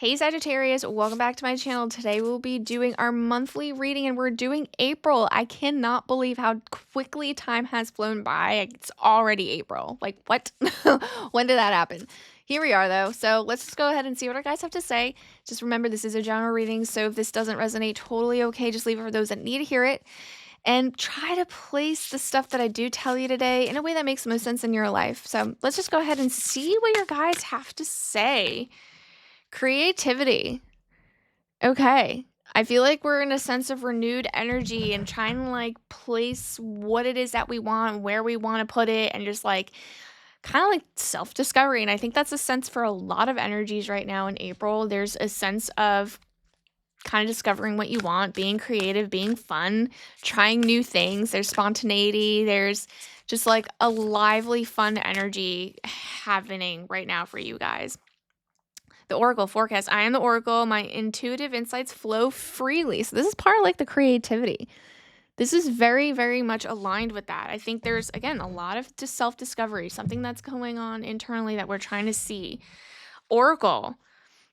Hey Sagittarius, welcome back to my channel. Today we'll be doing our monthly reading and we're doing April. I cannot believe how quickly time has flown by. It's already April. Like what? When did that happen? Here we are though. So let's just go ahead and see what our guys have to say. Just remember this is a general reading, so if this doesn't resonate, totally okay. Just leave it for those that need to hear it. And try to place the stuff that I do tell you today in a way that makes the most sense in your life. So let's just go ahead and see what your guys have to say. Creativity. Okay. I feel like we're in a sense of renewed energy and trying to like place what it is that we want, where we want to put it, and just like kind of like self-discovery. And I think that's a sense for a lot of energies right now in April. There's a sense of kind of discovering what you want, being creative, being fun, trying new things. There's spontaneity. There's just like a lively, fun energy happening right now for you guys. The Oracle forecast. I am the Oracle. My intuitive insights flow freely. So this is part of like the creativity. This is very, very much aligned with that. I think there's, again, a lot of just self-discovery, something that's going on internally that we're trying to see. Oracle,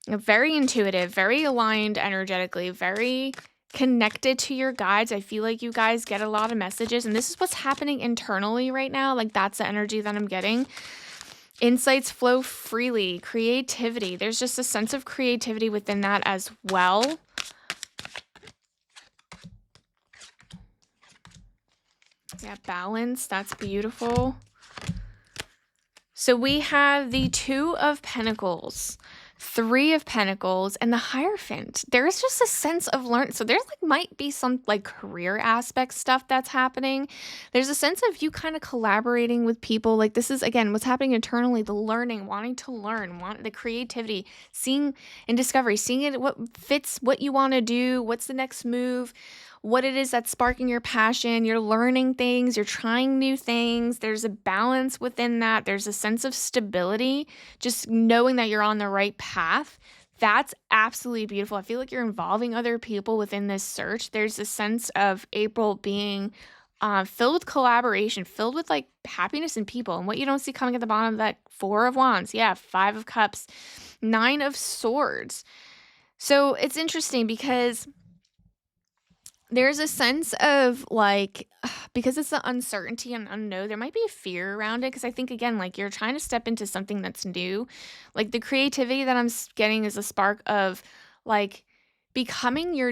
very intuitive, very aligned energetically, very connected to your guides. I feel like you guys get a lot of messages, and this is what's happening internally right now. Like that's the energy that I'm getting. Insights flow freely. Creativity. There's just a sense of creativity within that as well. Yeah, balance. That's beautiful. So we have the Two of Pentacles, Three of Pentacles, and the Hierophant. There's just a sense of learn. So there's like might be some like career aspect stuff that's happening. There's a sense of you kind of collaborating with people. Like this is again what's happening internally, the learning, wanting to learn, want the creativity, seeing and discovery, seeing it what fits what you want to do, what's the next move, what it is that's sparking your passion. You're learning things, you're trying new things. There's a balance within that. There's a sense of stability, just knowing that you're on the right path. That's absolutely beautiful. I feel like you're involving other people within this search. There's a sense of April being filled with collaboration, filled with like happiness in people. And what you don't see coming at the bottom of that Four of Wands, yeah, Five of Cups, Nine of Swords. So it's interesting because there's a sense of like, because it's the uncertainty and unknown, there might be a fear around it. Because I think, again, like you're trying to step into something that's new. Like the creativity that I'm getting is a spark of like becoming your,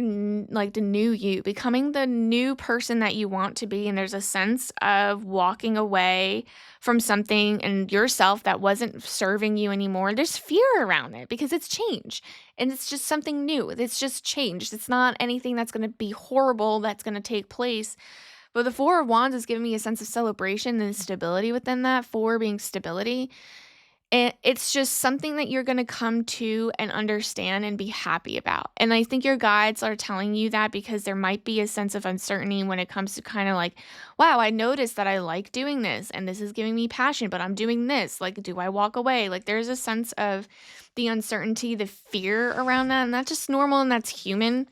like the new you, becoming the new person that you want to be. And there's a sense of walking away from something and yourself that wasn't serving you anymore. There's fear around it because it's change. And it's just something new. It's just changed. It's not anything that's going to be horrible that's going to take place. But the Four of Wands is giving me a sense of celebration and stability within that. Four being stability. And it's just something that you're going to come to and understand and be happy about. And I think your guides are telling you that because there might be a sense of uncertainty when it comes to kind of like, wow, I noticed that I like doing this and this is giving me passion, but I'm doing this. Like, do I walk away? Like, there's a sense of the uncertainty, the fear around that. And that's just normal and that's human.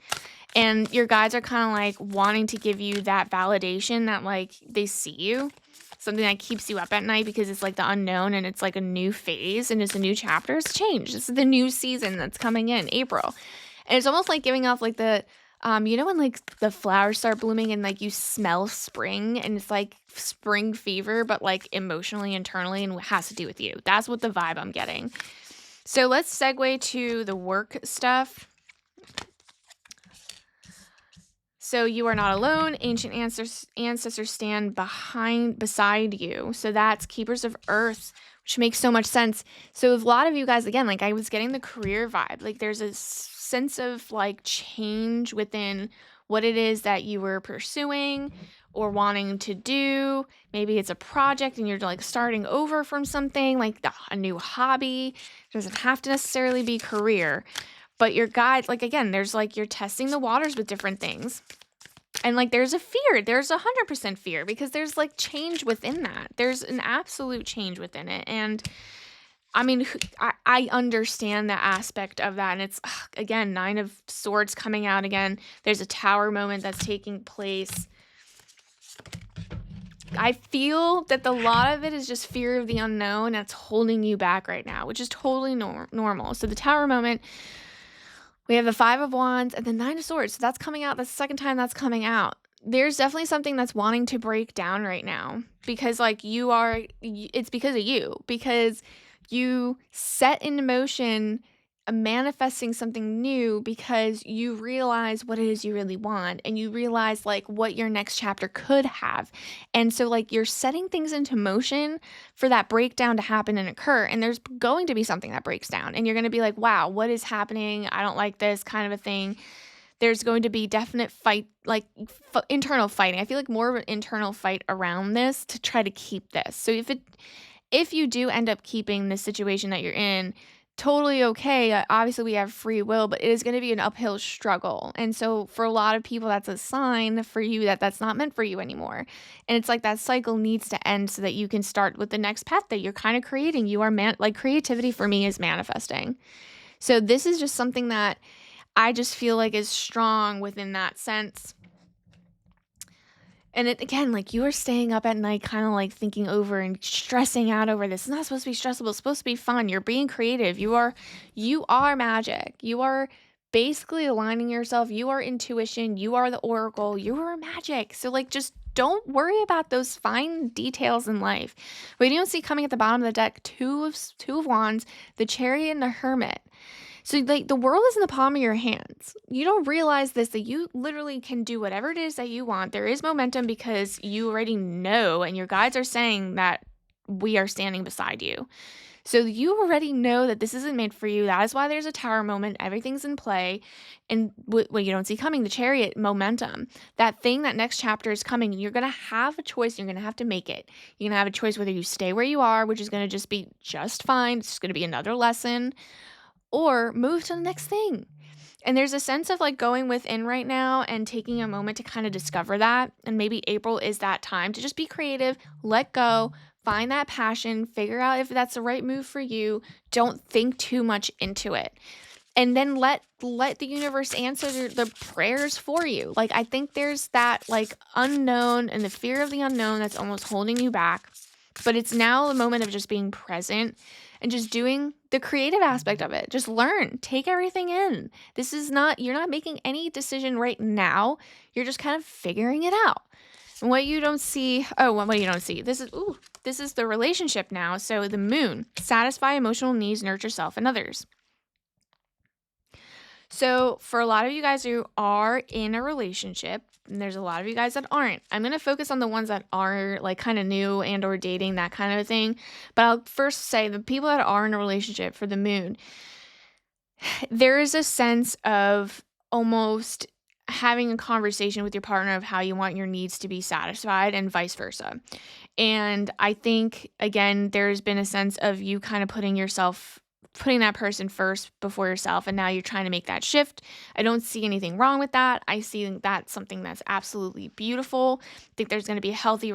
And your guides are kind of like wanting to give you that validation that like they see you. Something that keeps you up at night because it's like the unknown and it's like a new phase and it's a new chapter. It's change. This is the new season that's coming in April. And it's almost like giving off like the, you know, when like the flowers start blooming and like you smell spring and it's like spring fever, but like emotionally, internally, and it has to do with you. That's what the vibe I'm getting. So let's segue to the work stuff. So you are not alone. Ancient ancestors stand beside you. So that's Keepers of Earth, which makes so much sense. So a lot of you guys, again, like I was getting the career vibe. Like there's a sense of like change within what it is that you were pursuing or wanting to do. Maybe it's a project and you're like starting over from something, like a new hobby. It doesn't have to necessarily be career. But your guides, like again, there's like you're testing the waters with different things. And like there's a fear, there's 100% fear because there's like change within that. There's an absolute change within it. And I mean, I understand the aspect of that. And it's, again, Nine of Swords coming out again. There's a tower moment that's taking place. I feel that a lot of it is just fear of the unknown that's holding you back right now, which is totally normal. So the tower moment, We have the Five of Wands and the Nine of Swords. So that's coming out. That's the second time that's coming out. There's definitely something that's wanting to break down right now because, like, it's because of you, because you set in motion manifesting something new because you realize what it is you really want and you realize, like, what your next chapter could have. And so, like, you're setting things into motion for that breakdown to happen and occur. And there's going to be something that breaks down, and you're going to be like, wow, what is happening? I don't like this kind of a thing. There's going to be definite fight, like internal fighting. I feel like more of an internal fight around this to try to keep this. So if you do end up keeping the situation that you're in, totally okay. Obviously, we have free will, but it is going to be an uphill struggle. And so for a lot of people, that's a sign for you that that's not meant for you anymore. And it's like that cycle needs to end so that you can start with the next path that you're kind of creating. You are like creativity for me is manifesting. So this is just something that I just feel like is strong within that sense. And it, again, like you are staying up at night kind of like thinking over and stressing out over this. It's not supposed to be stressful. It's supposed to be fun. You're being creative. You are magic. You are basically aligning yourself. You are intuition. You are the oracle. You are magic. So like just don't worry about those fine details in life. What you don't see coming at the bottom of the deck, two of wands, the Chariot and the Hermit. So like the world is in the palm of your hands. You don't realize this, that you literally can do whatever it is that you want. There is momentum because you already know, and your guides are saying that we are standing beside you. So you already know that this isn't meant for you. That is why there's a Tower moment. Everything's in play. And what you don't see coming, the Chariot, momentum. That thing, that next chapter is coming. You're going to have a choice. You're going to have to make it. You're going to have a choice whether you stay where you are, which is going to just be just fine. It's just going to be another lesson, or move to the next thing. And there's a sense of like going within right now and taking a moment to kind of discover that. And maybe April is that time to just be creative, let go, find that passion, figure out if that's the right move for you. Don't think too much into it. And then let the universe answer the prayers for you. Like, I think there's that like unknown and the fear of the unknown that's almost holding you back. But it's now the moment of just being present and just doing the creative aspect of it. Just learn, take everything in. You're not making any decision right now. You're just kind of figuring it out. And what you don't see, this is the relationship now. So the Moon, satisfy emotional needs, nurture self and others. So for a lot of you guys who are in a relationship, and there's a lot of you guys that aren't, I'm going to focus on the ones that are like kind of new and or dating, that kind of thing. But I'll first say the people that are in a relationship for the Moon, there is a sense of almost having a conversation with your partner of how you want your needs to be satisfied and vice versa. And I think, again, there's been a sense of you kind of putting that person first before yourself, and now you're trying to make that shift. I don't see anything wrong with that. I see that's something that's absolutely beautiful. I think there's going to be a healthy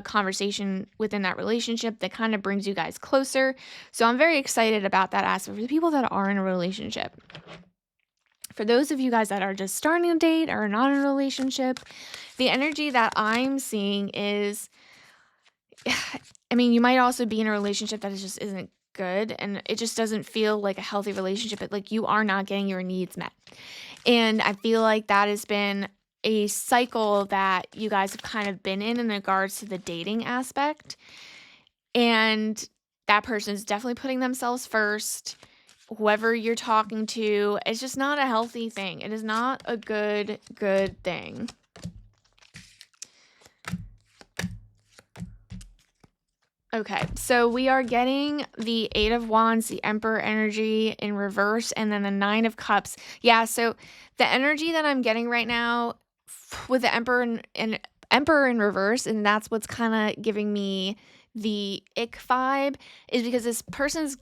conversation within that relationship that kind of brings you guys closer. So I'm very excited about that aspect for the people that are in a relationship. For those of you guys that are just starting a date or not in a relationship, the energy that I'm seeing is, I mean, you might also be in a relationship that just isn't good and it just doesn't feel like a healthy relationship, but like you are not getting your needs met. And I feel like that has been a cycle that you guys have kind of been in regards to the dating aspect. And that person's definitely putting themselves first. Whoever you're talking to, it's just not a healthy thing. It is not a good thing. Okay, so we are getting the Eight of Wands, the Emperor energy in reverse, and then the Nine of Cups. Yeah, so the energy that I'm getting right now with the Emperor and Emperor in reverse, and that's what's kind of giving me the ick vibe, is because this person's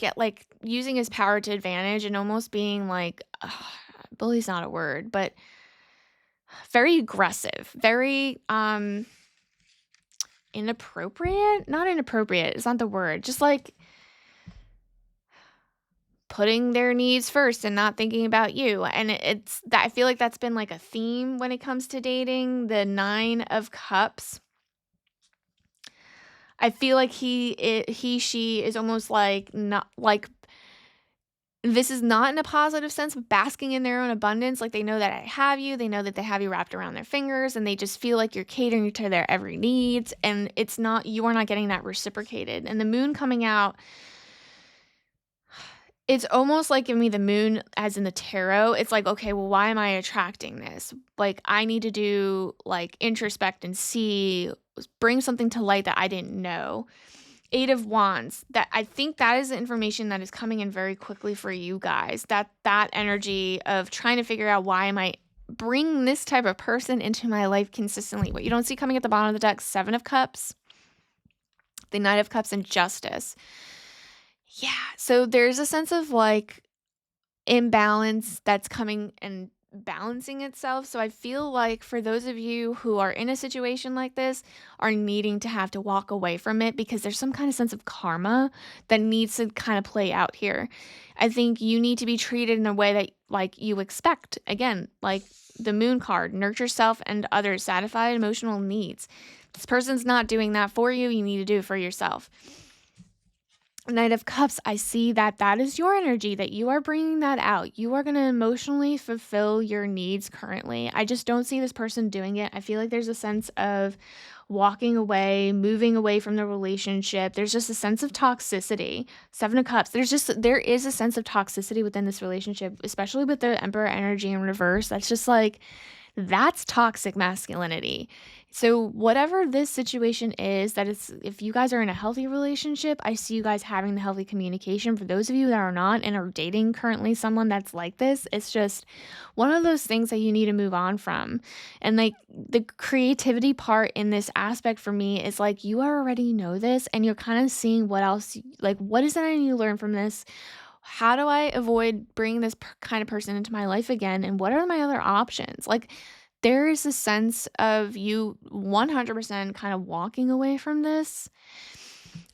using his power to advantage and almost being like, bully's not a word, but very aggressive, very inappropriate. Not inappropriate, it's not the word, just like putting their needs first and not thinking about you. And it's that I feel like that's been like a theme when it comes to dating. The Nine of Cups, I feel like she is almost like not like This is not in a positive sense, but basking in their own abundance. Like they know that I have you, they know that they have you wrapped around their fingers, and they just feel like you're catering to their every needs. And it's not, you are not getting that reciprocated. And the moon coming out, it's almost like giving me the moon as in the tarot. It's like, okay, well, why am I attracting this? Like, I need to do like introspect and see, bring something to light that I didn't know. Eight of Wands. That I think that is the information that is coming in very quickly for you guys. That energy of trying to figure out why am I bringing this type of person into my life consistently. What you don't see coming at the bottom of the deck, Seven of Cups, the Knight of Cups, and Justice. Yeah, so there's a sense of like imbalance that's coming and balancing itself. So I feel like for those of you who are in a situation like this are needing to have to walk away from it because there's some kind of sense of karma that needs to kind of play out here. I think you need to be treated in a way that like you expect. Again, like the moon card, nurture self and others, satisfy emotional needs. This person's not doing that for you. You need to do it for yourself. Knight of Cups, I see that that is your energy, that you are bringing that out. You are going to emotionally fulfill your needs currently. I just don't see this person doing it. I feel like there's a sense of walking away, moving away from the relationship. There's just a sense of toxicity. Seven of Cups, there is a sense of toxicity within this relationship, especially with the Emperor energy in reverse. That's just like, that's toxic masculinity. So whatever this situation is, that is, if you guys are in a healthy relationship, I see you guys having the healthy communication. For those of you that are not and are dating currently someone that's like this, it's just one of those things that you need to move on from. And like the creativity part in this aspect for me is like, you already know this and you're kind of seeing what else, like, what is it I need to learn from this? How do I avoid bringing this kind of person into my life again? And what are my other options? Like, there is a sense of you 100% kind of walking away from this.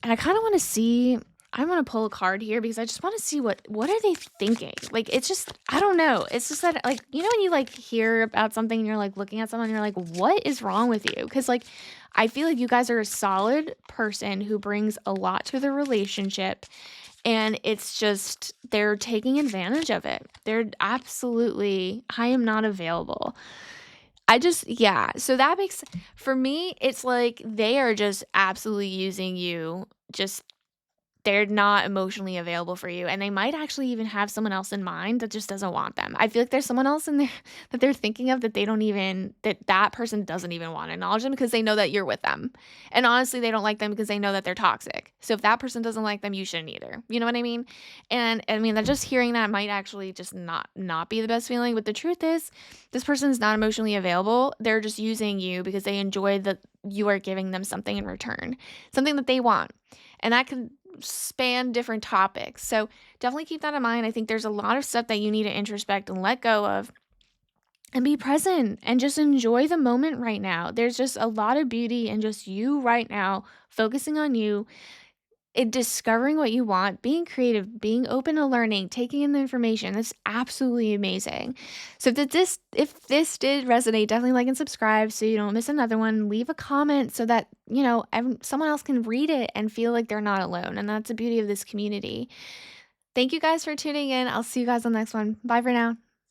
And I kind of want to see, I want to pull a card here because I just want to see what are they thinking? Like, it's just, I don't know. It's just that, like, you know, when you like hear about something and you're like looking at someone and you're like, what is wrong with you? Because like, I feel like you guys are a solid person who brings a lot to the relationship. And it's just, they're taking advantage of it. They're absolutely, I am not available. Yeah. So that makes, for me, it's like they are just absolutely using you. Just, they're not emotionally available for you. And they might actually even have someone else in mind that just doesn't want them. I feel like there's someone else in there that they're thinking of that they don't even, that person doesn't even want to acknowledge them because they know that you're with them. And honestly, they don't like them because they know that they're toxic. So if that person doesn't like them, you shouldn't either. You know what I mean? And I mean, that just hearing that might actually just not be the best feeling. But the truth is, this person is not emotionally available. They're just using you because they enjoy that you are giving them something in return, something that they want. And that could span different topics. So definitely keep that in mind. I think there's a lot of stuff that you need to introspect and let go of and be present and just enjoy the moment right now. There's just a lot of beauty in just you right now, focusing on you, discovering what you want, being creative, being open to learning, taking in the information. That's absolutely amazing. So if this did resonate, definitely like and subscribe so you don't miss another one. Leave a comment so that, you know, someone else can read it and feel like they're not alone. And that's the beauty of this community. Thank you guys for tuning in. I'll see you guys on the next one. Bye for now.